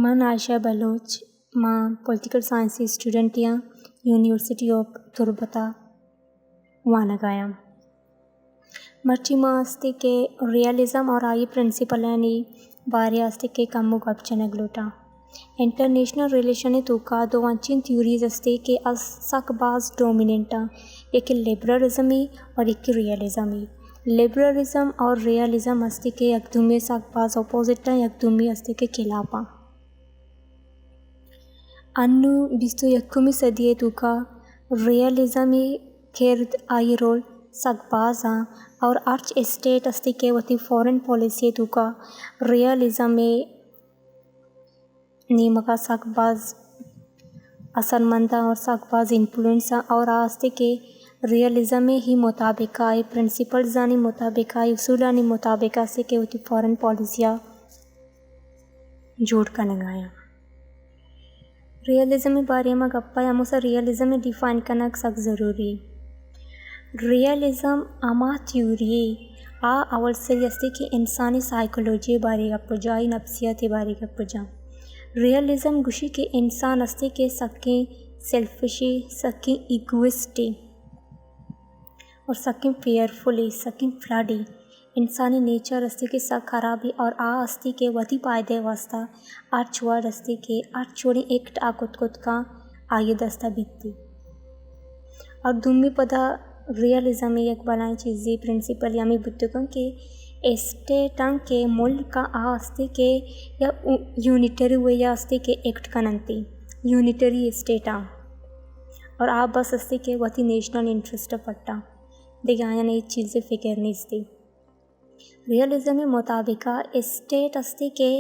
मन आयशा बलोच मां political science student या यूनिवर्सिटी ऑफ तुर्बता वानगाया मर्ची मास्ते के रियलिज्म और आई प्रिंसिपल यानी बारे आस्ते के कम्मु गपचने ग्लूटा इंटरनेशनल रिलेशन तुका दो वांचिन थ्योरीज असते के असकबाज डोमिनेंटा एक लिबरलिज्म और एक रियलिज्म लिबरलिज्म और रियलिज्म असते के यकदुमे सकबाज ऑपोजिट यकदुमी असते के खिलाफा अन्नु 21वीं सदी तुका रियलिज्म खेर्द आई रोल सकबाजा और आर्च स्टेट अस्ति के वती फॉरेन पॉलिसी तुका रियलिज्म नीमका सकबाज असरमंदा और सकबाज इन्फ्लुएंस और आस्ते के रियलिज्म ही मुताबिक आई प्रिंसिपल्स जानी मुताबिक आई उसूलानी मुताबिक से के वती फॉरेन पॉलिसियाँ जोड़ कर लगाया रियलिज्म बारे में गप्पा यामुसा रियलिज्म डिफाइन करना सक ज़रूरी रियलिज्म आमा थ्योरी आ अवल से जैसे कि इंसानी साइकोलॉजी बारे गप्पा जाई नफ्सियाती बारे गप्पा जा रियलिज्म गुशी के इंसान अस्ते के सके सेल्फिशी सके इगोइस्टी और सके फेयरफुली सके फ्लडी इंसानी नेचर अस्ति के सक खराबी और आ अस्ति के वती पायदे वास्ता आर्चवाड अस्ति के आर्चोड़ी एक आकुत का आये दस्ता बीतती और दुम्मी पदा रियलिज्म एक बनाई चीज़ी प्रिंसिपल यामी बुद्धिकों के स्टेटं के मुल्क का आ अस्ति के या यूनिटरी वे या अस्ति के एक्ट कनंती यूनिटरी स्टेटा और आ बस अस्ति के वती नेशनल इंटरेस्ट पट्टा दिखाया नहीं चीज़ें फिक्र नहीं थी रियलिज्म में मुताबिक स्टेट अस्ति के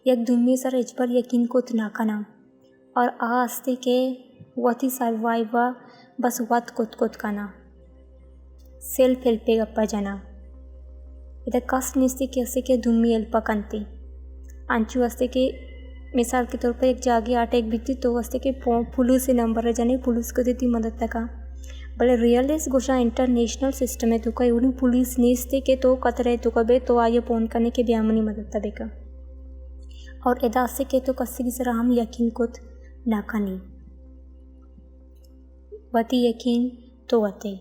एक दुम्मी सर इस पर यकीन को तनाकना और आ अस्ति के वती सर्वाइवा बस वत कुत कना सेल्फ हेल्पे गप्पा जना इधर कष्ट निस्ती के अस्ति के दुम्मी हेल्प कंती अंचु अस्ति के मिसाल के तौर पर एक जागे आटे एक बीती तो अस्ति के पुलिस से नंबर है जाने पुलिस को देती मदद तक भले रियलिस्ट गोशा इंटरनेशनल सिस्टम है तो कई उन्हें पुलिस नीस्ते के तो कतरे तो कबे तो आये फोन करने के ब्यामनी मदद तदेगा और एदा से के तो कस्सी की तरह हम यकीन कुत ना कनी वती यकीन तो वते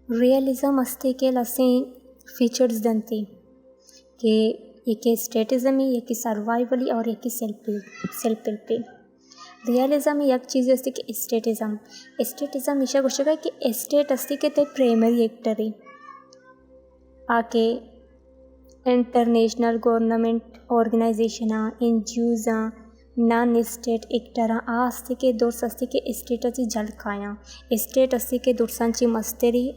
रियलिज्म अस्ते के लसे फीचर्स दंती के एक स्टेटिज्म एक सर्वाइवली और एक सेल्फ हेल्प रियलिज्म में एक चीज़ असते कि स्टेटिज्म ईशा गोष्ट का कि स्टेट असते के ते प्राइमरी एक्टर आके international government organization NGOs non state actor आ अस्ते के दोर्स अस्ते के स्टेटची झलकाया स्टेट अस्ते के दोर्सांची मस्तेरी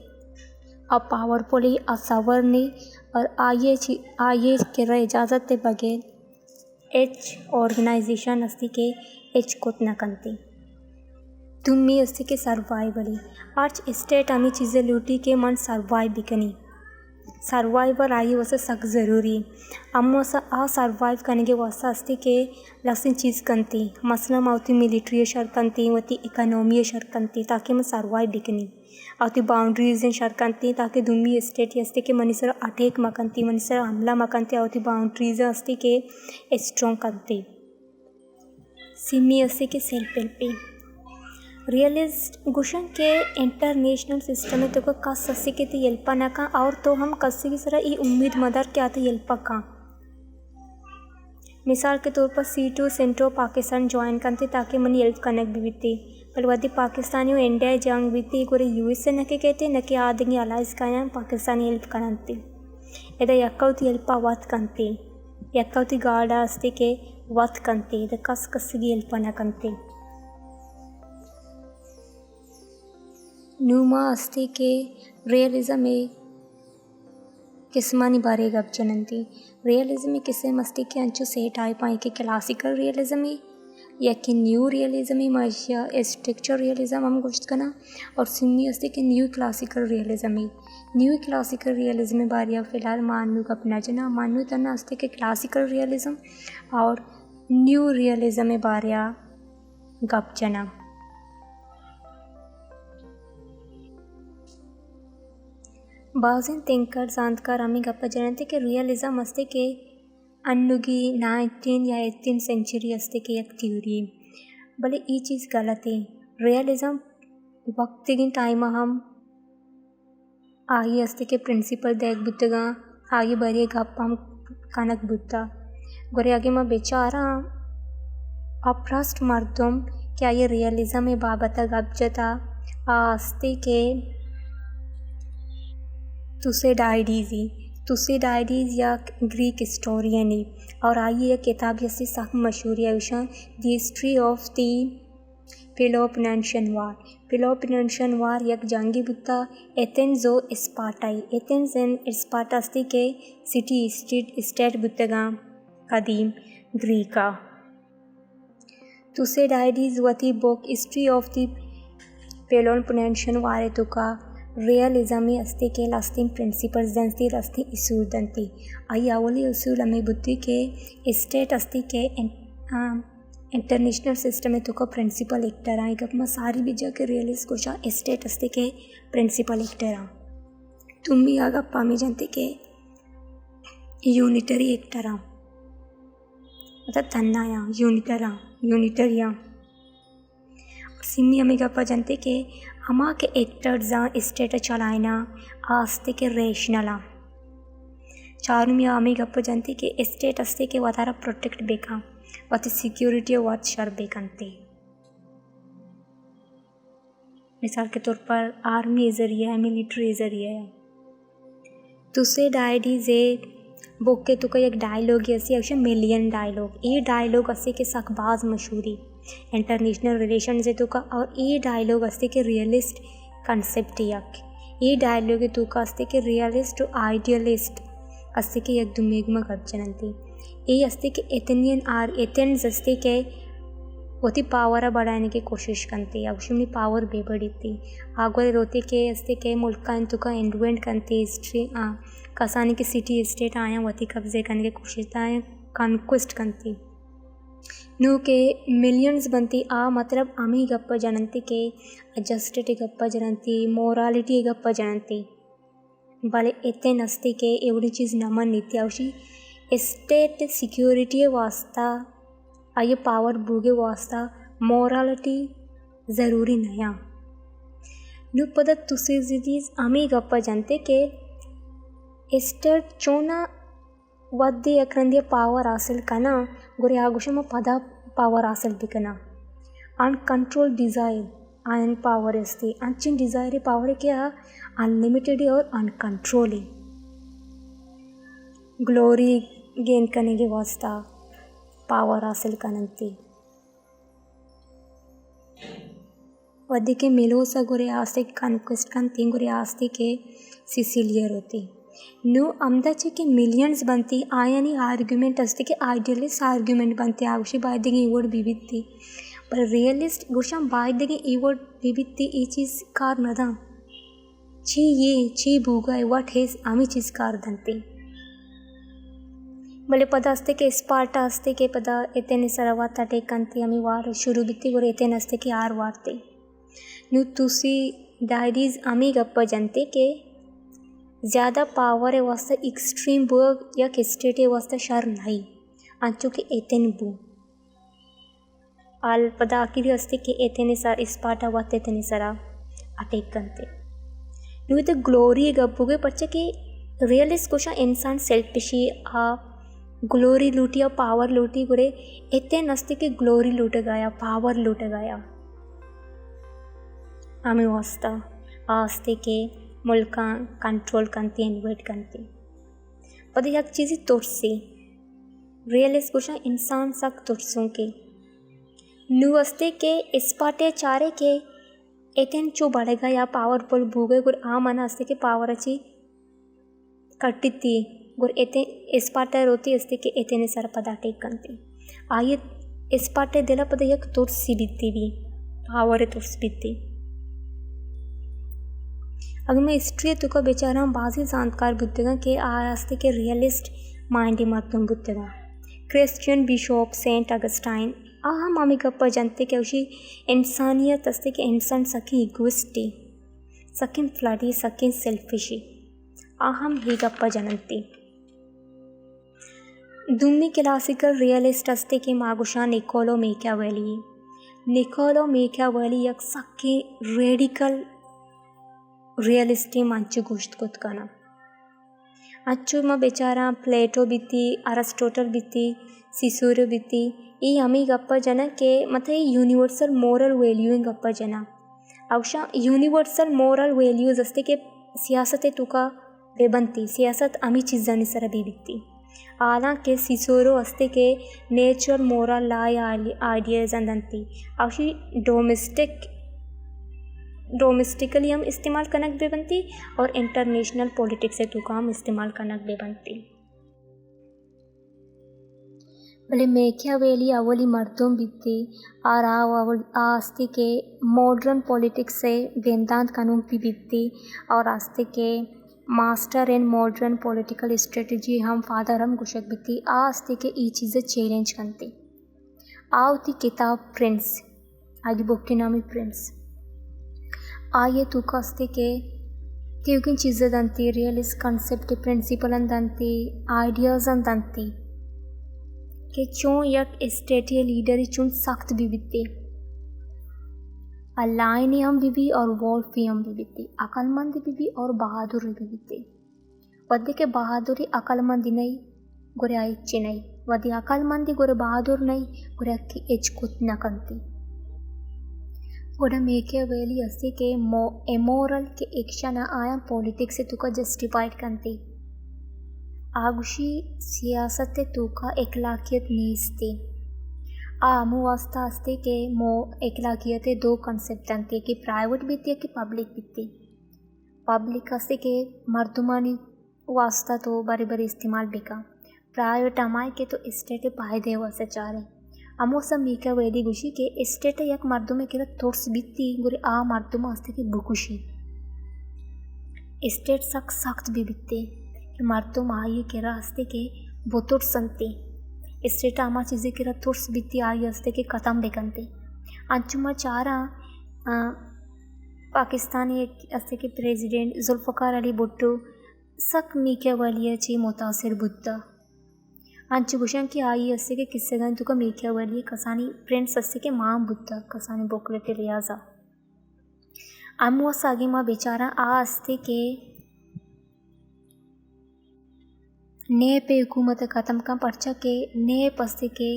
अ पावरफुली असवर्णी और आये के इजाज़त ते बगैर एच ऑर्गेनाइजेशन अस्ति के एच कोत न कंती तुम्ही अस्ति के सर्वाइवली आर्च स्टेट आमी चीज़ें लूटी के मन सर्वाइव बिकनी सर्वाइवर आई वैसे सक ज़रूरी अम्मो सा आ सर्वाइव करने के वास्ता अस्ति के लसिन चीज़ कंती मसला मावती मिलिट्री शर कंती वती इकोनॉमी शर कंती ताकि मैं सर्वाइव बिकनी आवती बाउंड्रीज शर कंती ताकि दुम्मी स्टेट अस्ति के मनीसर अटैक मकंती मनीसर हमला मकंती आवती बाउंड्रीज अस्ति के स्ट्रॉन्ग कंती सिमी अस्ति के सेल्फ हेल्प रियलिस्ट गुशन के इंटरनेशनल सिस्टम में तो को कस अस्ति के ती हेल्पा ना का और तो हम कस्सी की तरह ई उम्मीद मदर के आते हेल्पा का मिसाल के तौर पर C2 सेंट्रो पाकिस्तान ज्वाइन करते ताकि मनी हेल्प कनेक्ट भी बीती पर वदी पाकिस्तानियों इंडिया जंग बीती गोरे यूएस से नके कहते न के आदमी अलाइज का पाकिस्तानी हेल्प करती इधर यक्कौती हेल्पा वत कंती यक्कौती गार्डा अस्ति के वत कंती इधर कस्सी हेल्पा ना कंती न्यूमा अस्ति के रियलिज्म में किस्मानी बारे गप जनंती रियलिज्म में किसे मस्ती के अंचु सेट आए पाए कि क्लासिकल रियलिज्म में या कि न्यू रियलिज्म में माशिया स्ट्रक्चर रियलिज्म हम गोश्त करना और सिमी अस्ति के न्यू क्लासिकल रियलिज्म में न्यू क्लासिकल रियलिज्म में बारिया फ़िलहाल मानू गपना जना मानू तना अस्ति के क्लासिकल रियलिज्म और न्यू रियलिज्म में बारिया गप जना बाज़िन थिंकर जानकार आमी गप्पा जनते के रियलिज्म अस्ति के अन्नुगी 19 या 18 सेंचुरी असते की एक थ्योरी भले ये चीज़ गलत है। रियलिज्म वक्त की टाइम हम आगे असते के प्रिंसिपल देख बुद्धगा आगे बरिए गप हम कनक बुद्धा गोरे आगे मैं बेचारा अप्रस्ट मर्दम क्या ये रियलिज्म में बाबता गप जता आस्ते के तुसेडाइडीज या ग्रीक हिस्टोरियन ही और आइए यह किताब जैसी सख्त मशहूर है उषा the history of the Peloponnesian war यक जंगी बुत्ता एथेंस ओ स्पार्टाई एथेंस एंड स्पार्टा अस्ति के सिटी स्टेट बुत्तगा कदीम ग्रीका तुसेडाइडीज वती book history of the Peloponnesian war तुका रियलिज्म अस्ति के लास्टिंग प्रिंसिपल्स दंती लास्टिंग इसूल दंती आई आवली उसूल हमें बुद्धि के स्टेट अस्ति के इंटरनेशनल सिस्टम में तो का प्रिंसिपल एक्टर आई कब मैं सारी भी जगह रियलिस्ट कुछ स्टेट अस्ति के प्रिंसिपल एक्टर आ तुम भी आगा पामी जानते के यूनिटरी एक्टर आ मतलब तन्नाया यूनिटरिया सिमी हमें गप्पा जानते के हमा के एक्टर्स स्टेट चलाना आस्ते के रेशनला चारू में हमें गप्पा जानते के स्टेट अस्ते के वातारा प्रोटेक्ट बेका वाती सिक्योरिटी वात शर बेकंते मिसाल के तौर पर आर्मी जरिए है मिलिट्री जरिए है तुसे डायडीज बुक के तुका एक डायलॉग ऐसी अक्सर मिलियन डायलॉग ये डायलॉग अस्ते के सकबाज मशहूरी इंटरनेशनल रिलेशन से तुका और ये डायलॉग अस्ते के रियलिस्ट कंसेप्ट ये डायलॉग तुका अस्ते के रियलिस्ट और आइडियलिस्ट अस्ते के एक दुमेगमा गप जनंती ये अस्ते के एथेंस अस्ते के होती पावर बढ़ाने की कोशिश करती अवश्य पावर बेबड़ी थी आगे रोते के अस्ते के मुल्क का तुका इन्वेंट करती हिस्ट्री कसाने की सिटी स्टेट आया वती कब्जे करने की कोशिश आए कॉन्क्वेस्ट करती नू के मिलियंस बनती मतलब आमी गप्पा जनंती के जस्टिटी गप्पा जनंती मोरालिटी गप्पा जनंती भले इतने नस्ती के एवढी चीज़ नमन नीति अवशी स्टेट सिक्योरिटी वास्ता आये पावर बुगे वास्ता मोरालिटी ज़रूरी नया नू पद तुसे चीज़ आमी गप्पा जानते के स्टेट चोना वद्दी अक्रंदिय पावर हासिल कना गुरे आगुशम पदा पावर हासिल बिकना अनकंट्रोल डिज़ायर आयन पावर अस्ति अंचिन डिज़ायर पावर क्या अनलिमिटेड और अनकंट्रोल ग्लोरी गेन करने के वास्ता पावर हासिल करनती वद्दी के मिलोसा गुरे आस्ते कॉन्क्वेस्ट करती गुरे आस्ते के सिसिलियर होती न्यू अमदाचे के मिलियंस बनती आयानी आर्ग्यूमेंट असते के आइडियलिस्ट आर्ग्यूमेंट बनते आगुशी बायदेगे इवोड विविधती पर रियलिस्ट गुशाम बायदेगे इवोड विविधती ये चीज़ कार नदा ची भूगा व्हाट हेज आमी चीज़ कार दंती भले पदा अस्ते के स्पार्टा अस्ते के पदा एतेने सरवा तटे कंती आमी वार शुरू बित्ती गुरे एतेने अस्ते के आर वारते न्यू तुसी डायरीज आमी गप्पा जनते के ज़्यादा पावर वास्ते एक्सट्रीम बुग या स्टेट वास्ते शर नहीं आंचो के एतेन बु आल पदा आखिरी अस्ते के एतेने सर स्पार्टा वाते एतेने सरा अटैक करते न्यू तो ग्लोरी गप्पुगे पच्चे के रियलिस्ट कुछ इंसान सेल्फिशी ग्लोरी लूटी और पावर लूटी गुरे एतेन अस्ते के ग्लोरी लूट गया पावर लूट गया आमी वास्ता आस्ते के मुल्का कंट्रोल करती इन्वेट करती पता एक चीज़ तुरसी रियलिस्ट कुछ इंसान सक तुरसों के नुअस्ते के स्पाटे चारे के एतेन चो बढ़ेगा या पावरफुल भूगे गुर आमन अस्ते के पावर अच्छी कट्टी गुर एतेन स्पाटे रोती अस्ते के एतेने सर पदा टेक करती आये स्पाटे दिला पदा एक तुरसी बीती भी पावर तुरस बीती अगर मैं हिस्ट्री तुका बेचारा बाजी जानकार बुद्धगा के आस्ते के रियलिस्ट माइंडी मर्दम बुद्धगा क्रिश्चियन बिशप सेंट अगस्टाइन हम आमी गप्पा जानते के उसी इंसानियत अस्ते के इंसान सकी इगोइस्टी सकिन फ्लडी सकिन सेल्फिशी हम ही गप्पा जानती दुम्मी क्लासिकल रियलिस्ट असते की मागुशा निकोलो मेकियावेली. निकोलो मेकियावेली एक सक्की रेडिकल रियलिस्टी मंचु गोश्त कुतकाना. अच्छु म बेचारा प्लेटो बित्ती, अरिस्टोटल बित्ती, सिसोरो बित्ती ಈ ಅಮಿಗಪ್ಪ ಜನಕ್ಕೆ ಮತ್ತು यूनिवर्सल मोरल वैल्यू गप्पा जना अवशा यूनिवर्सल मोरल वैल्यूज असते के सियासत तुका बेबंती सियासत आमी चीज़ानी सर बीबित्ती. हालांकि सिसोरो असते के नेचर मोरल ला आइडियाज अंदंती अवशी डोमेस्टिकली हम इस्तेमाल कनक बेबंती और इंटरनेशनल पॉलिटिक्स से तुका हम इस्तेमाल कनक बेबंती. भले मेकियावेली अवली मर्दों बित्ती और आस्ते के मॉडर्न पॉलिटिक्स से वेदांत कानून भी बित्ती और आस्ते के master in modern political strategy हम फादर हम कुशक बित्ती आस्ते के ई चीज़ें चैलेंज करती. आवती किताब प्रिंस आगे बुक की नामी प्रिंस आये तू कास्ते के क्योंकि चीज़ें दंती रियलिस्ट कंसेप्ट प्रिंसिपल दंती आइडियाज़ दंती के चों यक स्टेटीय लीडर चुन सख्त भी बित्ती अलाइनी हम भी और वॉल्फ भी हम भी बित्ती अकलमंदी भी और बहादुर भी बित्ती. वद्दे के बहादुरी अकलमंदी नहीं गोरे आइच्चे नहीं वद्दे अकलमंदी गोरे बहादुर नहीं गोरे अक्की एचकुत न कंती. गोरे मेकियावेली अस्ते के एमोरल के एक्शन आया पॉलिटिक्स से तुका जस्टिफाइड कंती. आगुशी सियासत तुका एकलाकियत नीस्ती आमु वास्ता अस्ते के मो एकलाकियत दो कंसेप्ट अंते कि प्राइवेट बित्ती कि पब्लिक बित्ती. पब्लिक अस्ते के मर्दुमानी वास्ता तो बारी बारी इस्तेमाल बिका प्राइवेट अमाय के तो स्टेट फायदे वैसे चारे अमो सब मेकियावेली गुशी के स्टेट यक मर्दु में के थोर्स बित्ती गुरे आ मर्दुमा अस्ते के बुकुशी स्टेट सख्त भी बित्ती मर्दों आइए के रास्ते के बोतुर संते स्टेट आमा चीज़ें के थोर्स बित्ती आई अस्ते के कदम बेकनते. अंचुमा चारा पाकिस्तानी अस्ते के प्रेसिडेंट जुल्फ़िकार अली भुट्टो सक मेकियावेली ची मुतासिर बुद्धा अंचु गुशन की आई अस्ते के किस्से गन तुका मेकियावेली कसानी प्रिंस अस्ते के मां बुद्धा कसानी बोकलेटे रियाजा अमुआ सागी माँ बेचारा आ अस्ते के ने पे हुकूमत ख़त्म का पर्चा के ने पस्ते के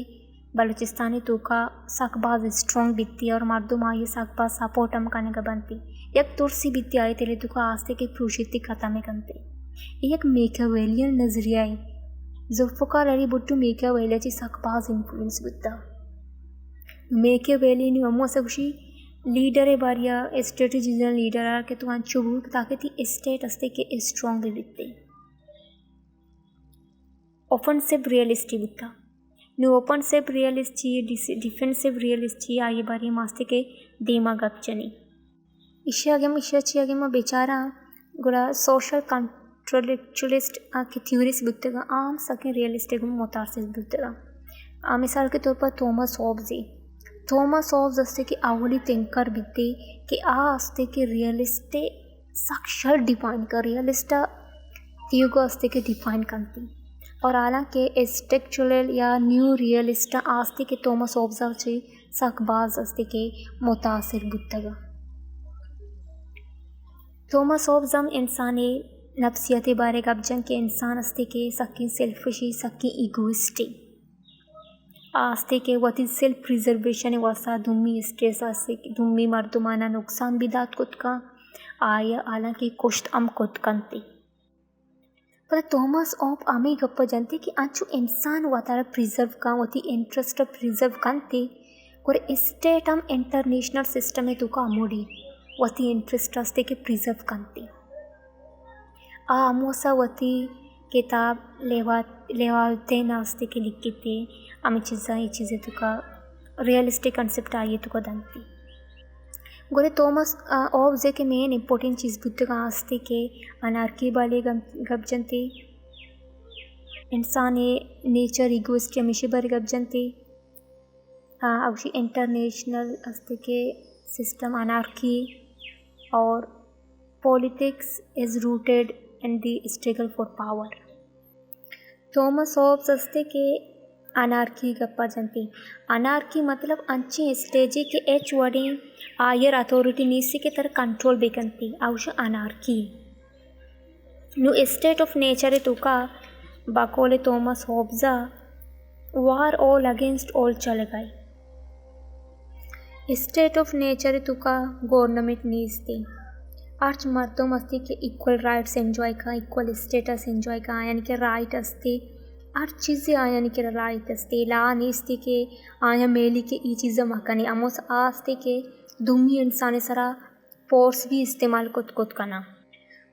बलूचिस्तानी तुका सकबाज स्ट्रॉन्ग बित्ती और मर्दुम आये सकबाज सपोर्ट हम करने का बनती एक तुर्सी बित्ती आये तेरे तुका आस्ते के प्रूशिती ख़त्म करते. एक मेकियावेलियन नज़रिया है जुल्फ़िकार अली भुट्टो मेकियावेली ची सकबाज इन्फ्लुएंस बुद्धा मेकियावेली ने अम्मो से खुशी लीडर है बारिया स्ट्रेटेजिकल लीडर आर के तो अंचुबू ताकि ती स्टेट अस्ते के स्ट्रॉन्ग भी बित्ते. ऑफेंसिव रियलिस्टी बुद्धा नु ऑफेंसिव रियलिस्टी डिफेंसिव रियलिस्टी आये बारी मास्ते के देमा गपचनी इशे में बेचारा गुड़ा सोशल कंट्रोलेक्चुअलिस्ट के थ्योरीज बुद्धगा आम सके रियलिस्टिक मुतासिर बुद्धगा मिसाल के तौर पर थॉमस हॉब्स अस्ते के अवली थिंकर बित्ते कि अस्ते के रियलिस्टे साक्षर डिफाइन कर रियलिस्टा थियोगो अस्ते के डिफाइन करती और हालांकि एस्टेक्चुअल या न्यू रियलिस्टा आस्ते के थॉमस हॉब्स चे सकबाज अस्ते के मुतासिर बुद्धगा. थॉमस हॉब्स हम इंसानी नफ्सियत बारे गपजन के इंसान अस्ते के सकी सेल्फिशी सकी इगोइस्टिक आस्ते के वती सेल्फ प्रिजर्वेशन वास्ता दुम्मी स्ट्रेस अस्ते दुम्मी मर्दुमाना नुकसान बिदात कुत का आया हालांकि कुश्त अम कुत कंती. पर थॉमस ऑफ आमी गप्पा जानते कि अंचु इंसान वातारा प्रिजर्व का वती इंटरेस्ट प्रिजर्व करते और स्टेट हम इंटरनेशनल सिस्टम में तुका अमोड़ी वती इंटरेस्ट अस्ते के प्रिजर्व करते. अमोसा वती किताब लेवाते नास्ते के लिखते थे अमी ये चीज़ें तुका रियलिस्टिक कंसेप्ट आइए तुका दंती. गोरे थॉमस ऑब्जे के मेन इम्पोर्टेंट चीज़ बुद्ध का आस्ते के अनार्की वाले गपजनते इंसान नेचर इगोइस्ट हमेशा बारे गपजनते अवशी इंटरनेशनल आस्ते के सिस्टम अनार्की और politics is rooted in the struggle for power. Thomas Hobbes असते के अनार्की गप्पा जनती। अनार्की मतलब अंची स्टेजी के एच वडी आयर अथॉरिटी नीसी के तरह कंट्रोल बेकंती आवश्य अनार्की नु स्टेट ऑफ नेचर तुका बाकोले थॉमस हॉब्जा वार ऑल अगेंस्ट ऑल चले गए। स्टेट ऑफ नेचर तुका गवर्नमेंट नीसती अर्च मर्दों मस्ती के इक्वल राइट्स एंजॉय का इक्वल स्टेटस एंजॉय का यानी कि राइट असते हर चीज़ें यानी कि राइट असते ला नीसती के आया मेली के ई चीज़ें मकानी अमोस आस्ते के दुमी इंसानी सरा फोर्स भी इस्तेमाल कुत करना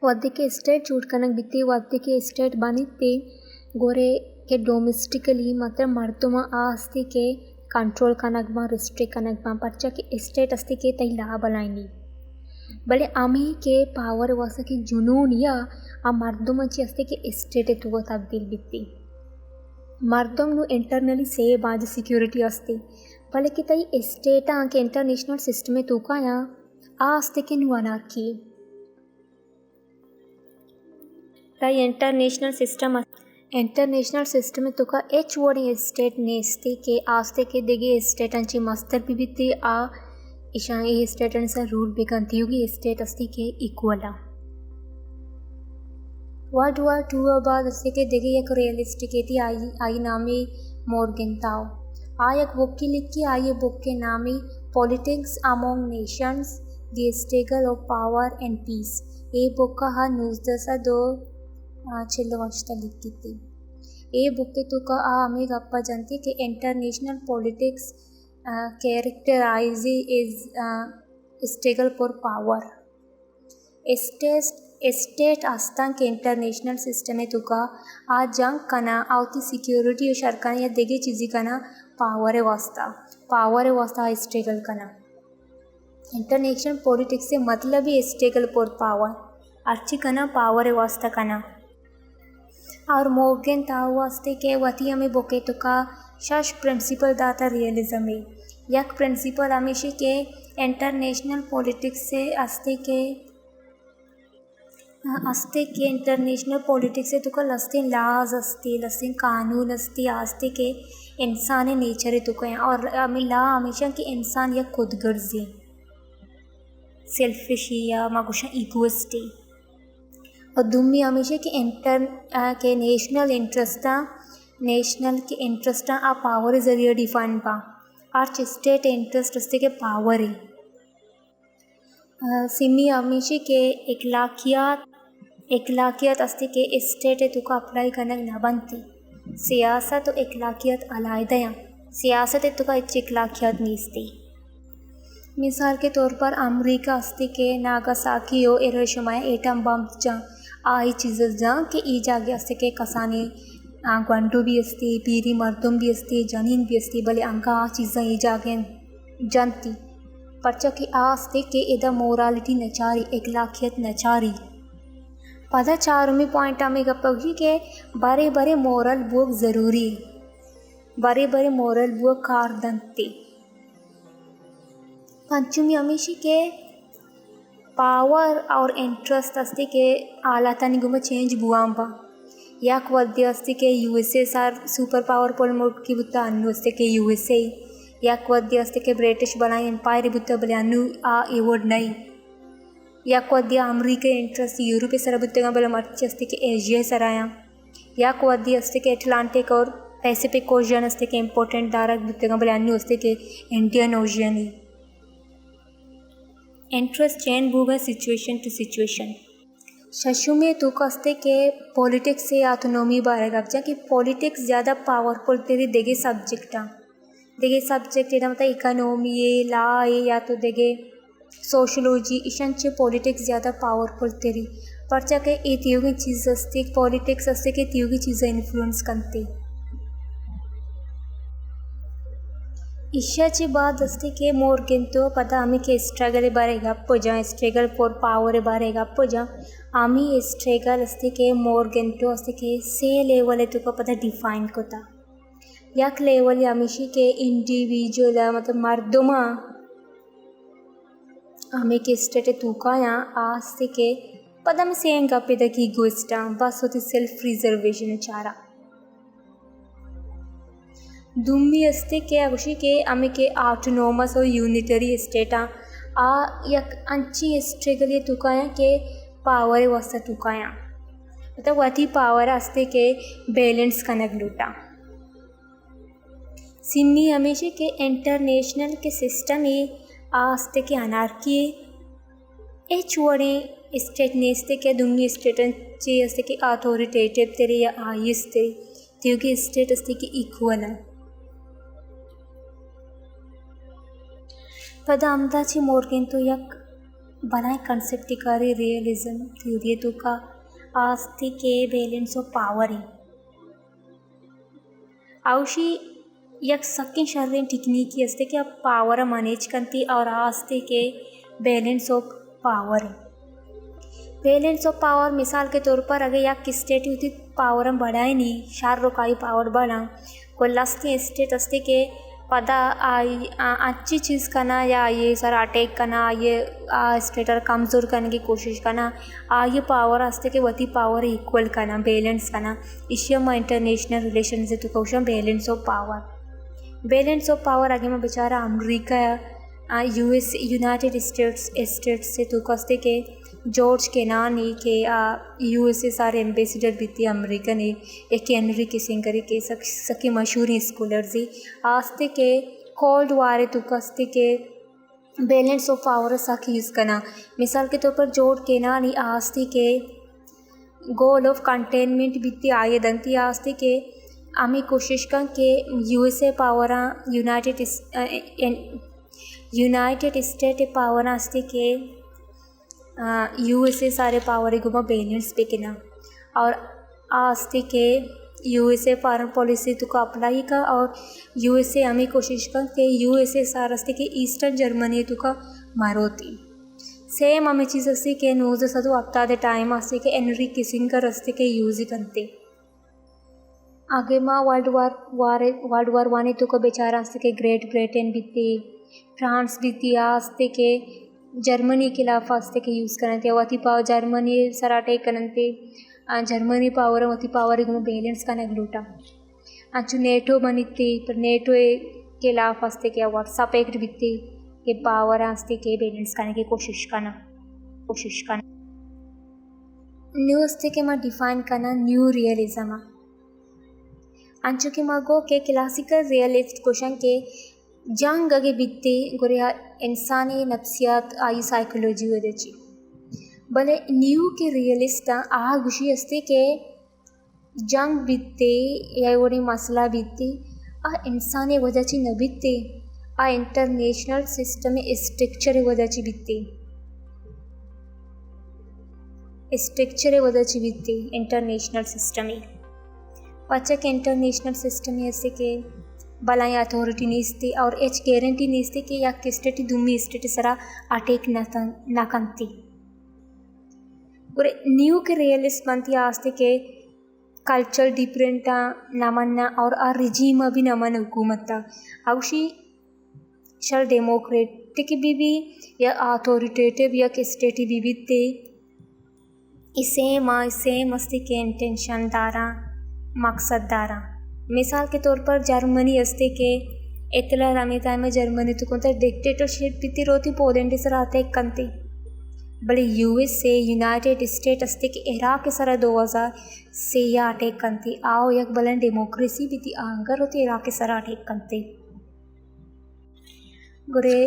वद्दे के स्टेट चूट कनक बिते वद्दे के स्टेट बनिते गोरे के डोमेस्टिकली मतलब मर्दों आस्ते के कंट्रोल कनक बा रिस्ट्रिक्ट कनक बा पर्चा के स्टेट अस्ते के तई ला बलाइनी भले आमी के पावर वासा की जुनून या आ मर्दों ची अस्ते के स्टेट तुगो तब्दील बित्ती मर्दों नु इंटरनली से बाज सिक्योरिटी अस्ते भले कि तई स्टेट के इंटरनेशनल सिस्टम में तुका या आ अस्ते के नु अनार्की तई इंटरनेशनल सिस्टम में तुका एच वोडी स्टेट नेस्ते के आस्ते के देगे स्टेटांची मस्तर बिबिती आ इशा ये स्टेटांचा रूल बेकंती होगी स्टेट अस्ते के इक्वला वर्ल्ड वॉर टू बाद अस्ते के देगे एक रियलिस्टिक थी आई नामी मॉर्गेंताओ आ एक बुक की लिख की आई बुक के नामी politics among nations the struggle of power and peace ये बुक का हर न्यूज़ दसा दो चिल्लो वश्ता लिखी थी ये बुक के तो का हमें गप्पा जानती कि international politics characterize is struggle for power state आस्था के इंटरनेशनल सिस्टम में तुका आज जंग कना आवती सिक्योरिटी और शरकान या देगे चीज़ी कना पावर वास्ता स्ट्रगल कना इंटरनेशनल पॉलिटिक्स से मतलब ही स्ट्रगल फॉर पावर अच्छी कना पावर वास्ता कना और मॉर्गेंताओ वास्ते के वती हमें बोके तो का शश प्रिंसिपल दाता रियलिज्म में यक प्रिंसिपल हमेशा के इंटरनेशनल पॉलिटिक्स से अस्ते के इंटरनेशनल पॉलिटिक्स से तो का लस्ते लाज अस्ते लस्ते कानून अस्ते आस्ते के इंसान नेचर तो का और हमें ला हमेशा कि इंसान या खुद गर्जी सेल्फिश या माकुशा इगोइस्टी और दुम्मी हमेशा के नेशनल इंटरेस्ट आ पावर जरिए डिफाइन पा आर्च स्टेट इंटरेस्ट अस्ते के पावर है सिमी हमेशा के इखलाकियत अस्ते के स्टेट है तुका अप्लाई करने न बनती सियासत और इखलाकियत अलायदा या सियासत है तुका इखलाकियत नीस्ती मिसाल के तौर पर अमेरिका अस्ते के नागासाकी और हिरोशिमा एटम बम जा आई चीज़ जा के ई जागे अस्ते के कसाने ग्वंटू भी अस्ती पीरी मर्दुम भी अस्ती जनीन भी अस्ती भले अंका आ चीज़ा ई जागे जानती पर्चा की आस्ते के इधर मोरालिटी नचारी इखलाकियत नचारी पता चारों पॉइंट हमें गप्पी के बड़े बड़े मोरल बुक ज़रूरी बड़े मोरल बुक कार दंती पंचमी हमेशा के पावर और इंटरेस्ट अस्ते के आलातानी गुम चेंज बुआम्बा याक वद्य अस्ते के यूएसए सार सुपर पावर पोलमोट की बुत्ता अन्नु अस्ते के यूएसए याक वद्य अस्ते के ब्रिटिश बनाई एम्पायर बुत्ता बले अन्नु आ एवोर्ड नहीं याक वद्य अमेरिका इंटरेस्ट यूरोप सर बुत्तेगा बले मर्च अस्ते के एशिया सराया याक वद्य अस्ते के अटलांटिक और पैसिफिक ओशियन अस्ते के इम्पोर्टेंट दारक बुत्तेगा बले अन्नु अस्ते के इंडियन ओशियन ही इंटरेस्ट चेंज होगा सिचुएशन टू सिचुएशन शशु में तो कसते के पॉलिटिक्स से ऑटोनॉमी बारेगा कि पॉलिटिक्स ज़्यादा पावरफुल तेरी देगे सब्जेक्ट ये मतलब इकोनॉमी ला या तो देगे सोशोलॉजी इशंचे पॉलिटिक्स ज़्यादा पावरफुल तेरी पर्चा के ये त्योगी चीज़ अस्ते पॉलिटिक्स अस्ते के त्योगी चीज़ें इन्फ्लुएंस करते इशाची बात अस्ते के मॉर्गेंताओ पता आमी के स्ट्रगल बारे गप्पो जा स्ट्रगल फॉर पावर बारे गप्पो जा आमी स्ट्रगल अस्ते के मॉर्गेंताओ अस्ते के से लेवल तो का पता डिफाइन कोता यक लेवल हमेशा के इंडिविजुअल मतलब मर्दोमा आमी के स्टेट तुका या आस्ते के पता में सेम गप्पे तक इगोइस्टा बस होती सेल्फ प्रिजर्वेशन चारा दुम्मी असते के अगुशी के अमे के ऑटोनोमस और यूनिटरी स्टेटा आ यक अंची स्ट्रेगल तुकाया के पावर वस्ता तुकाया मतलब वती पावर असते के बैलेंस कनक लूटा सिन्नी हमेशा के इंटरनेशनल के सिस्टम ही आस्ते के अनार्की ए चुवड़े स्टेट नेस्ते के दुम्मी स्टेटन चे असते के अथॉरिटेटिव तेरे या आयस्ते त्योंकि स्टेट असते के इक्वल है पदा अमदाची मोर्गेन तो यक बनाए कंसेप्ट टिकारी रियलिज्म थ्योरी तो का आस्ते के बैलेंस ऑफ पावर है आवशी यक सकिन शर्रें टेक्निकी असते के पावर मैनेज करती और आस्ते के बैलेंस ऑफ पावर है बैलेंस ऑफ पावर मिसाल के तौर पर अगर या स्टेट होती पावर हम बढ़ाए नहीं शार रोकाई पावर बढ़ा को लस्ते स्टेट असते के पदा अच्छी चीज़ करना या ये सर अटैक करना ये स्टेटर कमज़ोर करने की कोशिश करना ये पावर असते के वती पावर इक्वल करना बैलेंस करना इशियम इंटरनेशनल रिलेशन से तो क्वेश्चन बैलेंस ऑफ पावर आगे में बेचारा अमेरिका यूएस यूनाइटेड स्टेट्स से तो कसते के जॉर्ज केनानी के यूएसएसआर एम्बेसडर भी थी अमेरिका ने एक हेनरी किसिंगर के सके मशहूर स्कॉलर जी आस्ते के कोल्ड वार तो कसते के बैलेंस ऑफ पावर सक यूज़ करना मिसाल के तौर पर जॉर्ज केनानी आस्ते के गोल ऑफ कंटेनमेंट भी थी आये दंती आस्ते के आमी कोशिश कर के USA power United state power आस्ते के यूएसए सारे पावर गुमा बैलेंस पे किना और आस्ते के यूएसए फॉरेन पॉलिसी तो का अप्लाई का और यूएसए हमें कोशिश कर के यूएसए सार आस्ते के ईस्टर्न जर्मनी तो का मारोती सेम हमें चीज़ आस्ते के नोज सदो अपता दे टाइम आस्ते के हेनरी किसिंगर आस्ते के यूज़ ही करते आगे माँ वर्ल्ड वार वन तो का बेचारा आस्ते के ग्रेट ब्रिटेन भी थी फ्रांस भी थी आस्ते के जर्मनी के खिलाफ आस्ते के यूज़ करते वती पावर जर्मनी सर अटैक करते जर्मनी पावर वती पावर को बैलेंस करने लूटा अच्छु नेटो बनी थी पर नेटो के खिलाफ आस्ते के व्हाट्सअप एक भी थी के पावर आस्ते के बैलेंस करने की कोशिश करना न्यू आस्ते के मैं डिफाइन करना न्यू रियलिज्म अंचु के मगो के क्लासिकल रियलिस्ट क्वेश्चन के जंग अगे बित्ते गुरिया इंसानी नफ्सियात आई साइकोलॉजी वदची भले न्यू के रियलिस्ट आ गुशी अस्ते के जंग बित्ते या वोड़ी मसला बित्ते आ इंसानी वजची न बित्ते आ इंटरनेशनल सिस्टम स्ट्रक्चर वजची बित्ते इंटरनेशनल सिस्टम पच्चा के इंटरनेशनल सिस्टम ऐसे के बलाई अथॉरिटी नहीं और एच गारंटी नहीं कि या स्टेट दुम्मी स्टेट सरा अटैक न कंती और न्यू के रियलिस्ट बनती आस्ते के कल्चर डिफरेंट नमन्ना और आ रिजीम भी नमन हुकूमत अवशी शल डेमोक्रेटिक भी या अथॉरिटेटिव या स्टेट भी थे सेम अस्ते के इंटेंशन दारा मकसद दारा मिसाल के तौर पर जर्मनी अस्ते के इतला रमिता में जर्मनी तो कौन डिक्टेटरशिप भी रोती पोलैंड सर आते कंती बड़े यूएसए यूनाइटेड स्टेट अस्ते के इराक सर 2000 से या अटैक कंती आओ यक बलन डेमोक्रेसी भी थी आंगर होती इराक सर अटैक कंती गुरे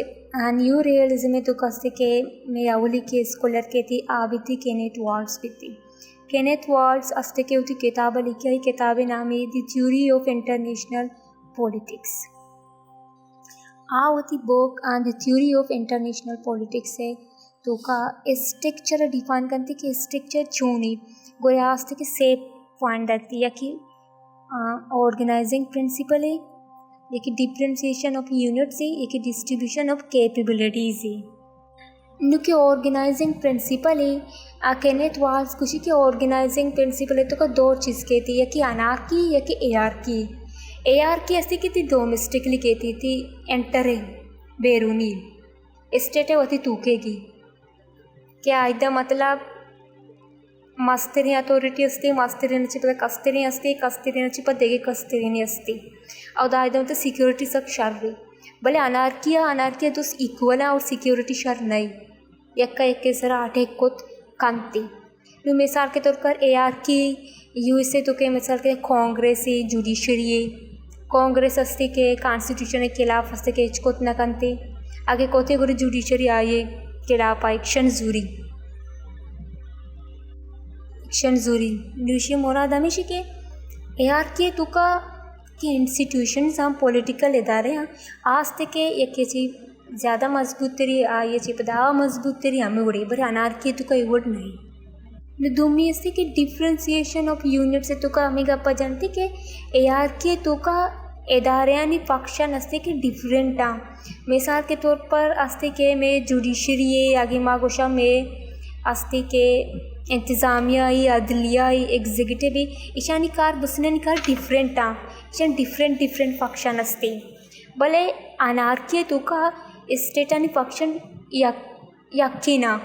न्यू रियलिज्म तो कस्ते के मैं अवली के स्कॉलर के थी आबी थी केनेथ वाल्ट्ज भी थी केनेथ वाल्ट्ज अस्ते के उठी किताब लिखी है किताब नाम है the theory of international politics होती book the theory of international politics है तो का स्ट्रक्चर डिफाइन करती कि स्ट्रक्चर चूनी गोया अस्ते के सेप पॉइंट रखती है कि ऑर्गेनाइजिंग प्रिंसिपल है ये कि डिफ्रेंशिएशन ऑफ यूनिट्स है ये कि डिस्ट्रीब्यूशन ऑफ कैपेबिलिटीज़ है नुके ऑर्गेनाइजिंग प्रिंसिपल है केनेथ वाल्ट्ज कुछ के ऑर्गेनाइजिंग प्रिंसिपल है तो का दो चीज़ कहती है कि अनार्की या कि एआरकी ऐसी की थी दो मिस्टेकली कहती थी एंटर बैरूनी स्टेट है वही तूकेगी क्या इधर मतलब मास्तरीण अथॉरिटी असते, मास्तरीणाची पद कस्तेरीण असते, कस्तेरीणाची पद देगे कस्तेरीणी असते और दायदा मतलब सिक्योरिटी सक शार्री भले अनार्किया दोस इक्वल और सिक्योरिटी शार नहीं यक्का एक सरा आठे कोत कांति नु मिसाल के तौर पर एआरकी यूएसए तो के मिसाल के कांग्रेस जुडिशरी कांग्रेस असते के कॉन्स्टिट्यूशन के खिलाफ असते के कोत न कांति आगे कोते गुरु जुडिशरी आए खिलाफ आई क्षण जूरी न्यूशी मोराद हमेशा के एआरकी तुका के इंस्टीट्यूशंस हम पॉलिटिकल इदारे हैं आज तक के एक चीज ज़्यादा मजबूत तरी ये चीज पदा मजबूत तरी हमें उड़े बरे अनारकी तुका इवोड नहीं दुमी इससे कि डिफ्रेंसिएशन ऑफ यूनिट से तुका हमें गप्पा जानते कि एआरकी तुका इदारे यानी फंक्शन असते के डिफरेंट आ मिसाल के तौर पर असते के में जुडिशरी आगे मागोशा में असते के इंतज़ामिया अदलिया executive Ishani car बुसने car different आ इशान डिफरेंट फंक्शन असते भले अनारकी तुका स्टेट आणि फंक्शन यक्कीना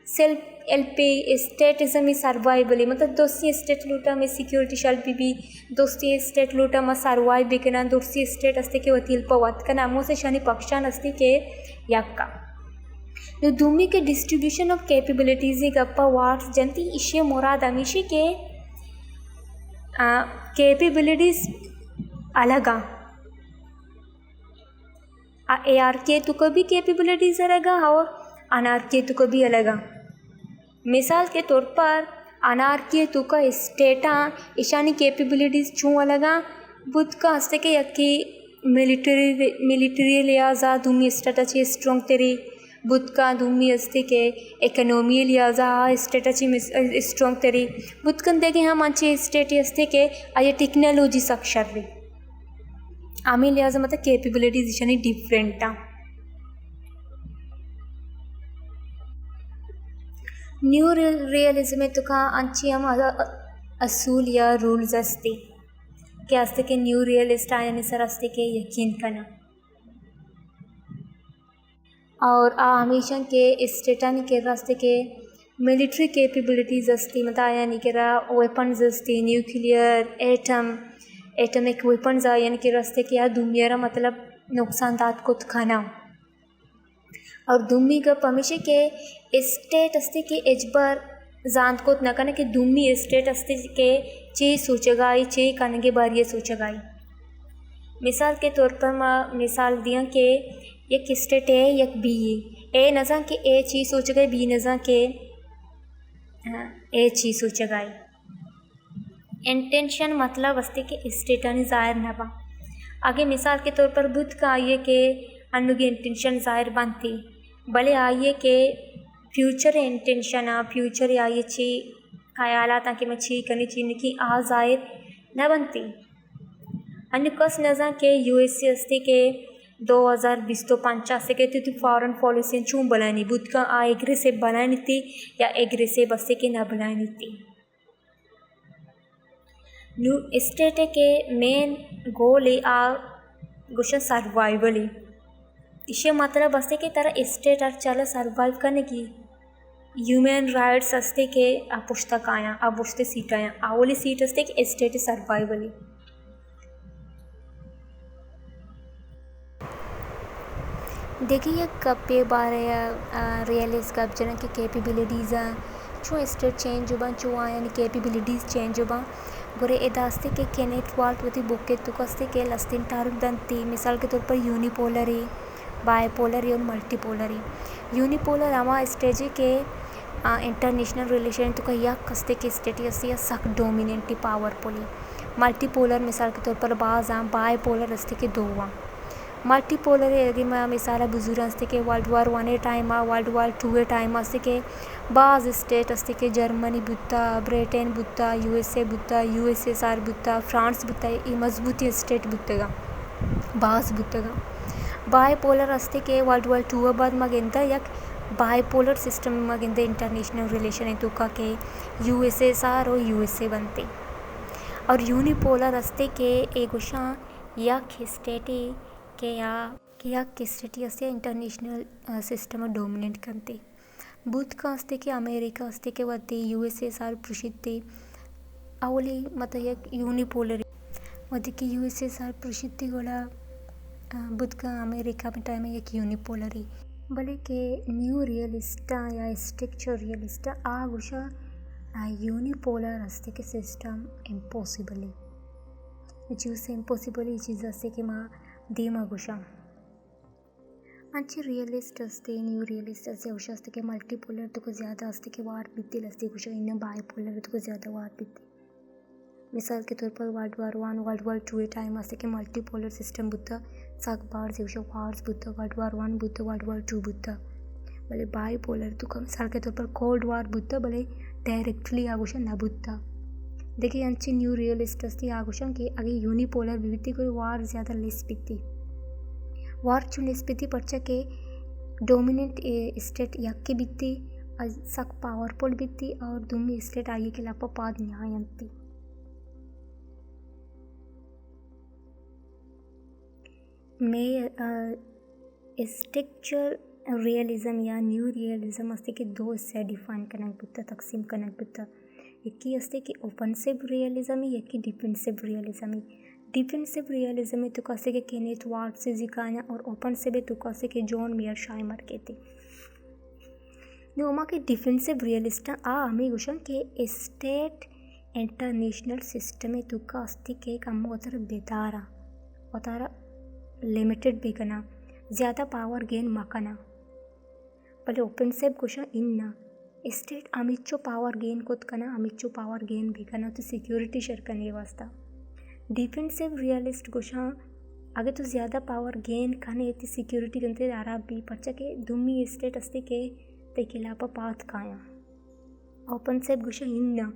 सेल्फ एलपी स्टेटिज्म सर्वाइवली मतलब दोस्ती स्टेट लूटा में सिक्योरिटी शाल्पी भी दोस्ती स्टेट लूटा में सर्वाइव भी करना दोस्ती स्टेट असते के वतील पवात करना मोसे शानी पक्षान असते के यक्का दुमी के डिस्ट्रीब्यूशन ऑफ कैपेबिलिटीज गप्पा वार्ड्स जनती इशे मुराद हमेशा के कैपेबिलिटीज अलग एआरके तो कभी कैपेबिलिटीज अलग और अनारके तो कभी अलग मिसाल के तौर पर अनारके तो का स्टेटा ईशानी कैपेबिलिटीज चूँ अलग बुद्ध का हंसते के यकी मिलिट्री लिहाजा दुमी स्टेट अच्छी स्ट्रॉन्ग तेरी बुद्ध का दुमी असते के इकोनॉमी लिहाजा स्टेट अच्छी स्ट्रॉन्ग तेरी बुद्ध कन देखे हम अच्छे स्टेट असते के आये टेक्नोलॉजी सक्षर रे आमी लिहाजा मतलब कैपेबिलिटीज ईशानी डिफरेंट आ न्यू रियलिज्म में तुका अंची हम असूल या रूल्स असते के असते के न्यू रियलिस्ट आया सर असते के यकीन करना और हमेशा के स्टेटानी के रास्ते के मिलिट्री कैपेबिलिटीज असती मतलब आया नहीं केरा वेपन्स असती न्यूक्लियर एटमिक वेपन्स यानी के रास्ते के या दुनिया मतलब नुकसान दात को खाना और दुमी का हमेशा के स्टेट असते के एजबर जानत को न करने के दुमी स्टेट असते के चे सोचगाई चे करने के बारे सोचगाई मिसाल के तौर पर मैं मिसाल दिया कि एक स्टेट है एक बी ए नज़ा के ए चीज़ सोचगाई बी नज़ा के ए चीज़ सोचगाई इंटेंशन मतलब असते के स्टेटानी ज़ाहिर न बा आगे मिसाल के तौर पर बुद्ध का आइए के अन्नु की इंटेंशन ज़ाहिर बनती भले आइए के फ्यूचर इंटेंशन आ फ्यूचर आइए ची ख्याल ताकि मैं छी करनी चीज की आ ज़ाहिर न बनती अन्य कस नज़ा के यूएसए अस्ते के 2020 तो 50 से कहती थी फॉरेन पॉलिसी चूँ बनानी बुद्ध का आ एग्रेसिव बनानी थी या एग्रेसिव अस्ते के न बनानी थी न्यू स्टेट के मेन गोल है आ गुशन सर्वाइवल है इसे मतलब असते के तरह स्टेट और चला सर्वाइव करने की ह्यूमन राइट्स असते के पुस्तक आया अपुस्ते सीट आया आवली सीट असते के स्टेट सर्वाइवल देखिए कब पे बारे रियलिस्ट कब जना की कैपेबिलिटीज़ चो स्टेट चेंज होबा चो आया कैपेबिलिटीज़ चेंज होबा गोरे एदास्ते के केनेट वाल्ट वती बुक के तुकस्ते के लस्तिन तारुक दंती मिसाल के तौर पर यूनिपोलर है बायपोलर और मल्टीपोलर है यूनिपोलर आमा स्टेज के इंटरनेशनल रिलेशन तो या कस्ते के स्टेट या सक डोमिनेंटी पावरफुली मल्टीपोलर मिसाल के तौर पर बाज़ बायपोलर अस्ते के दो मल्टीपोलर है मैं मिसाल बुजुर्ग अस्ते के world war 1 time world war 2 time अस्ते के बाज़ स्टेट अस्ते के जर्मनी बुत्ता ब्रिटेन बुत्ता यूएसएसआर बुत्ता फ्रांस बुत्ता ये मजबूती स्टेट बुत्तेगा बाज़ बुत्तेगा बायपोलर असते के वर्ल्ड वार 2 बाद मगिंदा यक बायपोलर सिस्टम मगिंदा इंटरनेशनल रिलेशन है तुका के यूएसएसआर और यूएसए बनते और यूनिपोलर असते के एगोशा यक स्टेटी के या स्टेटी असते इंटरनेशनल सिस्टम डोमिनेट करते बुध का असते की अमेरिका असते के वरती USSR प्रसिद्धी आवली मत एक यूनिपोलर वरती की USSR प्रसिद्धी गोला बुध का अमेरिका में टाइम एक यूनिपोलरी भले के न्यू रियलिस्टा या स्ट्रक्चर रियलिस्टा आ गुशा यूनिपोलर असते के सिस्टम इम्पॉसिबली चूसे इम्पॉसिबली चीज़ असते के मा धीमा गुशा अच्छी रियलिस्ट असते न्यू रियलिस्ट असते उशा असते के मल्टीपोलर तुका ज़्यादा असते के वार बीती असते कुछ इन बायपोलर तुका ज़्यादा वार बीती मिसाल के तौर पर वर्ल्ड वार 2 टाइम असते के मल्टीपोलर सिस्टम बुद्धा साग बार से Usha wars Buddha world war 1 Buddha world war 2 Buddha भले बायपोलर तुका मिसाल के तौर पर कोल्ड वार बुद्धा भले डायरेक्टली आगुशा न बुद्धा देखिए अच्छी न्यू रियलिस्ट असती आगुशा कि आगे यूनिपोलर विविधि कोई वार ज़्यादा लेस बीती वार चु निस्पति पर्चा के डोमिनेंट स्टेट यक्की बित्ती सक पावरफुल बित्ती और दुमी स्टेट आगे के लापा पाद न्यायंती में स्ट्रक्चर रियलिज्म या न्यू रियलिज्म असते के दो हिस्से डिफाइन कनक बुत्ता तकसीम कनक बुत्ता एक ही असते कि ओफेंसिव रियलिज्म ही एक ही डिफेंसिव रियलिज्म ही डिफेंसिव रियलिज्म में तो कैसे के केनेथ वार्ड से जिकाना और ओफेंसिव तो कैसे के जॉन मेयर शाइमर कहते नोमा के डिफेंसिव रियलिस्ट आ हमें गुशन के स्टेट इंटरनेशनल सिस्टम में तो कास्ती के कम उतर बेतारा लिमिटेड बेकना ज़्यादा पावर गेन मकना भले ओफेंसिव गुशन इन्ना स्टेट अमिच्चो पावर गेन कोत कना अमिच्चो पावर गेन बेकना तो सिक्योरिटी शेयर करने वास्ता डिफेंसिव रियलिस्ट गुशा आगे तो ज़्यादा पावर गेन खाने इतनी सिक्योरिटी गंते दारा भी पर्चा के दुमी स्टेट अस्ते के तेकिलापा पात काया ओपन से गुशा इन्ना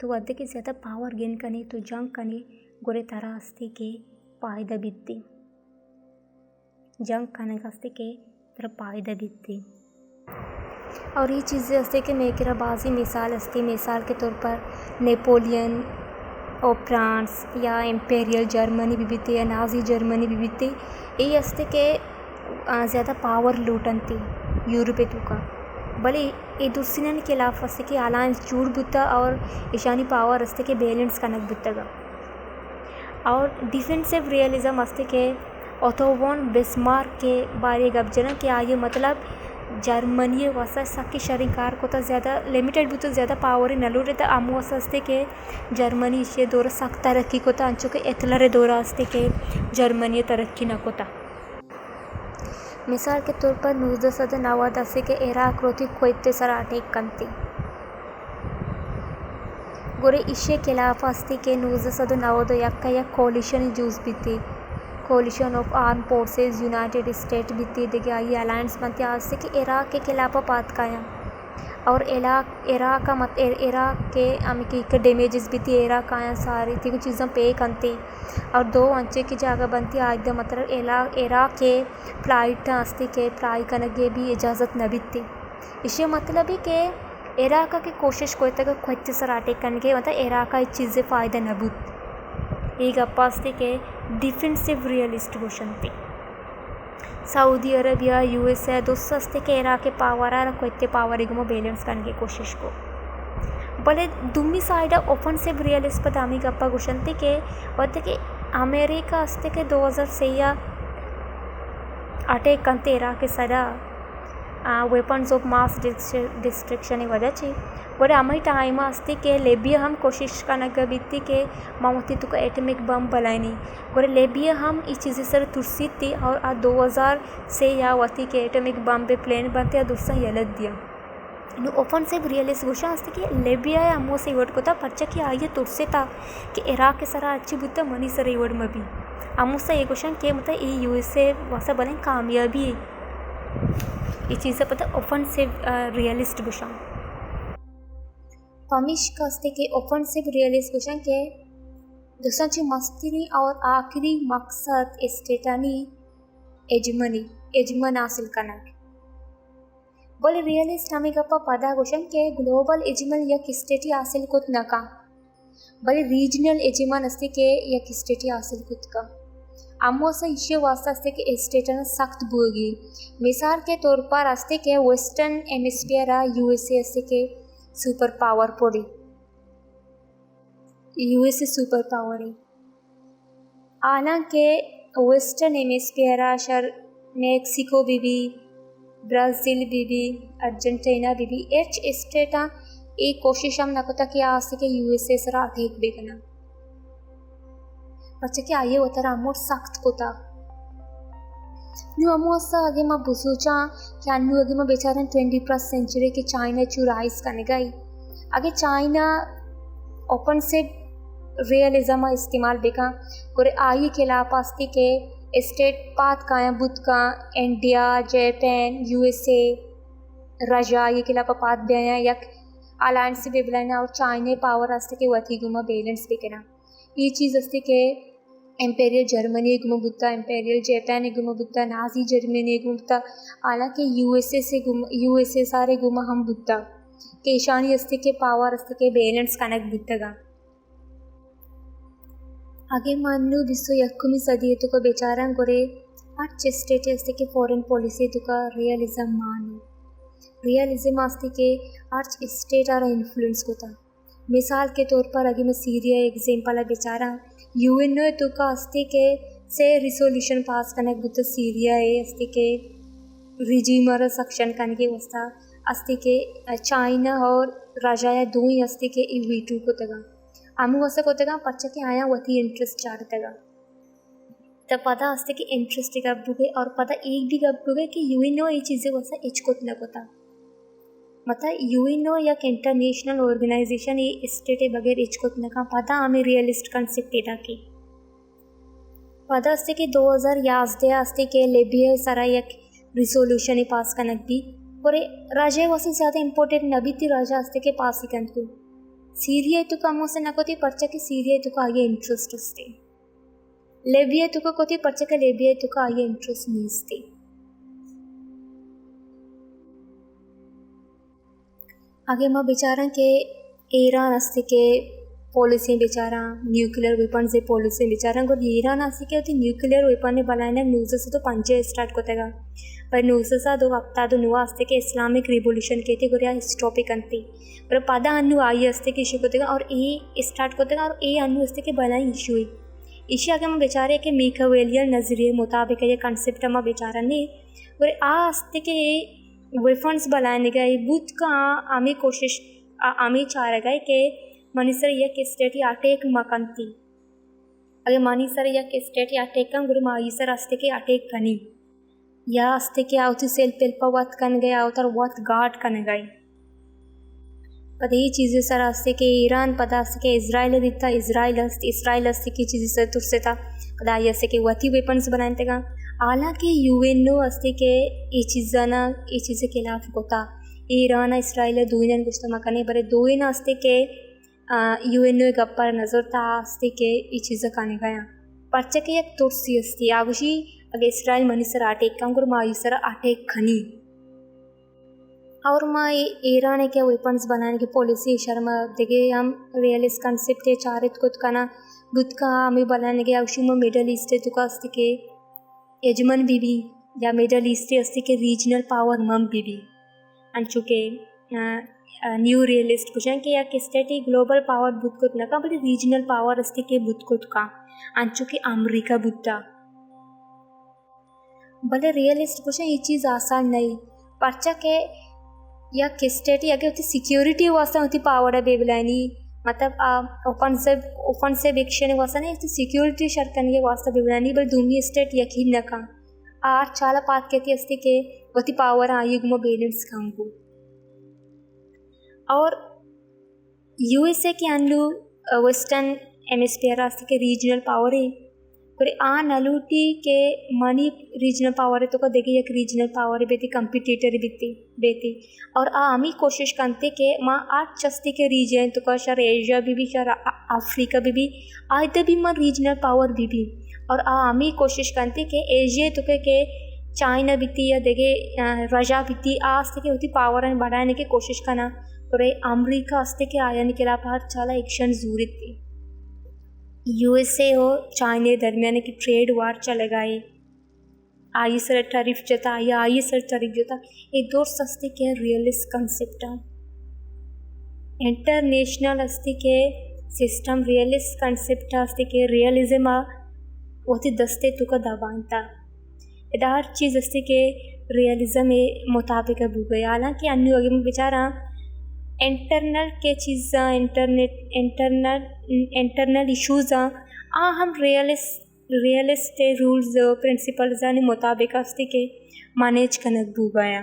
तो वद्दे के ज़्यादा पावर गेन करने तो जंग करने गोरे तारा अस्ते के पायदा बित्ती जंग खाने का अस्ते के तरह पायदा बित्ती और ये चीज़ें अस्ते के मेकिरा बाजी मिसाल अस्ती मिसाल के तौर पर नेपोलियन और फ्रांस या इम्पेरियल जर्मनी भी बीती या नाजी जर्मनी भी बीती ये असते के ज़्यादा पावर लूटन थी यूरोपे का भले ये दूसरी के खिलाफ असते के अलायंस चूड़ बुत्ता और ईशानी पावर असते के बैलेंस कनक बुत्तगा और डिफेंसिव रियलिज्म असते के ओथो बिस्मार्क के बारे गबजना कि आगे मतलब जर्मनी वसा सकी शरिकार को तो ज़्यादा लिमिटेड भी तो ज़्यादा पावर ही नलू रहता आमू वसा असते के जर्मनी इसे दौरा सख्त तरक्की को था अंचो के एतलरे दौरा असते के जर्मनी तरक्की न कोता मिसाल के तौर पर 1990 के इराक रोती कोयते सर अटैक कंती गोरे इशे खिलाफ असते के 1990 या कोलिशन जूस भी थी collision of arm forces United state बीती देखिए आई अलायंस बनती आज से कि इराक के खिलाफ पात काया और इराक का मत इराक के अमेरिकी के डैमेजेस भी थी इराक आया सारी थी कुछ चीज़ें पे करती और 2 अंचे की जगह बनती आज द मतलब इराक के फ्लाइट हंसती के फ्लाई करने की भी इजाज़त न बीती इसे मतलब ही कि इराक की कोशिश कोई तक खुद सर अटैक करने के मतलब इराक का चीज़ें फ़ायदा न बुत एक अपास्ते के डिफेंसिव रियलिस्ट क्वेश्चन थी सऊदी अरबिया USA दोस्त असते के इराक के पावर आ कोई पावर इगमो बैलेंस करने की कोशिश को भले दुमी साइड ओफेंसिव रियलिस्ट पर दामी गप्पा क्वेश्चन थी के बोलते कि अमेरिका असते के 2006 अटैक करते इराक के सदा वेपन्स ऑफ मास डिस्ट्रक्शन ही वजह थी बोले अमी टाइम अस्ती के लेबिया हम कोशिश करना बीती के मामती तुका एटमिक बम बलानी बोले लेबिया हम इस चीज़ से तुर्सी थी और आज 2000 से या वती के एटमिक बम पे प्लेन बनते या दूसरा यलत दिया नु ओपन से रियलिस्ट घोषणा असते कि लेबिया या अमो से इवट को था पर्चा की आइए तुर्से था कि इराक के सारा अच्छी बुद्ध मनी सर इवट में भी अमो से ये क्वेश्चन के मतलब ये USA वैसा बने कामयाबी ये चीज़ें पता ओपन से रियलिस्ट घोषणा फमिश का असते के ओफेंसिव रियलिस्ट क्वेश्चन के दुसऱ्याची मस्तीनी और आखिरी मकसद स्टेटानी एजमन हासिल करना बोले रियलिस्ट हमें गप्पा पदा क्वेश्चन के ग्लोबल एजमन या स्टेटी हासिल कुत नका बोले रीजनल एजमन असते के या स्टेटी हासिल कुत का अम्मो से इश्यू वास्ता अस्ते के स्टेटना सख्त बुगी मिसाल के तौर पर अस्ते के वेस्टर्न हेमिस्फीयर यूएसए अस्ते के सुपर पावर पोड़ी यूएसए सुपर पावर है हालांकि वेस्टर्न हेमिस्फीयर शर मेक्सिको भी ब्राज़ील भी अर्जेंटीना भी एच स्टेटा एक कोशिश हम नकोता कि आस्ते के यूएसए सरा अटैक बेकना बच्चे के आये होता अमोर सख्त कोता न्यू अमोसा आगे माँ बुसूचा कि अन्नू आगे माँ बेचारन 21st सेंचुरी के चाइना चू राइज करने गई आगे चाइना ओपन से रियलिज्म इस्तेमाल बेका और आई के लापास्ती के स्टेट पात का बुद्ध का इंडिया जापान यूएसए रजा ये के लापा पात बेया या अलायंस भी बिलाना और चाइना पावर अस्ते के वथी गुमा बैलेंस बेकना ये चीज़ अस्ते के एम्पेरियल जर्मनी गुमा बुद्धा एम्पेरियल जापान गुमा बुद्धा नाजी जर्मनी गुमा बुद्धा हालांकि यूएसए सारे गुमा हम बुद्धा के ईशानी अस्ते के पावर अस्ते के बैलेंस कनेक्ट बुद्धा आगे मानू विश्व यक्कुमी सदी तो का बेचारा करे आठ स्टेट अस्ते के फॉरेन पॉलिसी तो का रियलिज्म मानो रियलिज्म आस्ते के आठ स्टेट आरा इन्फ्लुएंस को था मिसाल के तौर पर अगर मैं सीरिया एग्जाम्पल बेचारा यूएनओ तो का अस्ते के से रिसोल्यूशन पास करने बुद्ध सीरिया है अस्ते के रिजीम और सक्शन करने के वास्ता अस्ते के चाइना और राजाया दो ही अस्ते के वीटू को तगा आमू वैसा को तगा पच्चा के आया वही इंटरेस्ट चार तगा तब पता अस्ते के इंटरेस्ट का बुगे और पता एक भी कब बुगे कि यूएनओ ये चीज़ें वैसा इचकोत न कोता मतलब यूएनओ या इंटरनेशनल ऑर्गेनाइजेशन ये स्टेट बगैर इचकोत न का पता हमें रियलिस्ट कंसेप्ट एटा की पता अस्ते के 2011 अस्ते के लेबिया सारा एक रिसोल्यूशन पास कनक भी और राजा वैसे ज़्यादा इम्पोर्टेंट नबी थी राजा अस्ते के पास ही कन को सीरिया तो कम से नकोती पर्चा की सीरिया तो का आगे इंटरेस्ट अस्ते लेबिया तो कोती पर्चा का लेबिया तो का आगे इंटरेस्ट नहीं अस्ते आगे माँ बेचारा के ईरान अस्ते के पॉलिसी बेचारा न्यूक्लियर वेपन से पॉलिसी बेचारा को ईरान अस्ते के होती न्यूक्लियर वेपन ने बनाने न्यूज़ से तो पंचे स्टार्ट कोतेगा पर न्यूज़ सा दो हफ्ता दो नुआ अस्ते के इस्लामिक रिवोल्यूशन कहते गुरिया स्टॉप ही करती पर पदा अनु आई अस्ते के इशू कोतेगा और ये स्टार्ट कोतेगा और ये अनु अस्ते के बनाई इशू ही इशू आगे मैं बेचारे के मीकावेलियन नजरिए मुताबिक ये कंसेप्ट में बेचारा ने और आ अस्ते के वेफन्स बनाने गए बुद्ध का आमी कोशिश आमी चाह गए कि मनीसर यह स्टेट अटैक मकंती अगे मनीसर यह स्टेट अटैक कम गुरु माईसर अस्ते के अटैक कनी या अस्ते के आवती सेल्फ हेल्प वत कन गए आवतर वत गार्ड कन गए पता ये चीज़ें सर अस्ते के ईरान पता अस्ते के इजराइल दिखता इजराइल अस्ते की चीज़ें सर तुरसे था पता ये अस्ते के वती वेपन्स बनाते का हालांकि यूएनओ अस्ते के ये चीज़ें के खिलाफ होता ईरान इसराइल दोनों कुछ तो मकाने बरे दोनों अस्ते के यूएनओ गप्पर नजर ता अस्ते के ये चीज़ें खाने गया पर्चे के एक तुर्सी अस्ती आगुशी अगर इसराइल मनी सर अटैक काम कर माँ सर अटैक खनी और माँ ईरान के वेपन्स बनाने की पॉलिसी शर्मा देखे हम रियलिस्ट कंसेप्ट है चारित कुछ खाना बुद्ध का हमें बनाने के आगुशी में मिडल ईस्ट तो का अस्ते के यजमान बीबी या मिडल ईस्ट अस्ते के रीजनल पावर मम बीबी अंचुके न्यू रियलिस्ट कुछ कि या स्टेटी ग्लोबल पावर बुद्ध कुछ ना का बल्कि रीजनल पावर अस्ते के बुद्ध कुछ का अंचुके अमेरिका बुद्धा भले रियलिस्ट कुछ ये चीज़ आसान नहीं पर्चा के या स्टेटी अगर होती सिक्योरिटी वास्ता होती पावर है बेबलानी मतलब ओपन से विक्षण वास्ता नहीं होती सिक्योरिटी शर्कन के वास्ता बेबलानी बल दूनी स्टेट यकीन न का आठ चाला पात कहती अस्ते के होती पावर आई गुमा बैलेंस काम को और यूएसए के अनु वेस्टर्न हेमिस्फीयर अस्ते के रीजनल पावर है पर आ नलूटी के मनी रीजनल पावर है तो का देखे एक रीजनल पावर है बेती कंपिटिटर बेती और आमी कोशिश करते के माँ आठ चस्ती के रीजन तो का शर एशिया भी शर अफ्रीका भी आयते भी माँ रीजनल पावर भी और आमी कोशिश करते के एशिया तो के चाइना बीती या देखे रजा बीती आस्ते के होती पावर बढ़ाने की कोशिश करना और अमेरिका अस्ते के आयन के लाभ चाला एक्शन जरूरत थी USA और चाइना दरमियान की ट्रेड वार चले गए। आई सर टैरिफ जता या आई सर टैरिफ जता ये दो सस्ती के रियलिस्ट कंसेप्ट इंटरनेशनल अस्ति के सिस्टम रियलिस्ट कंसेप्ट अस्ति के रियलिज्म वोती दस्ते तुका दबानता इधर हर चीज़ अस्ति के रियलिज्म के मुताबिक है बुक गया। हालांकि अन्य लोग में बेचारा इंटरनल के चीज़ा इंटरनल इश्यूज़ आ हम रियलिस्ट रूल्स प्रिंसिपल्स मुताबिक अस्ति के मैनेज करने बुक गया।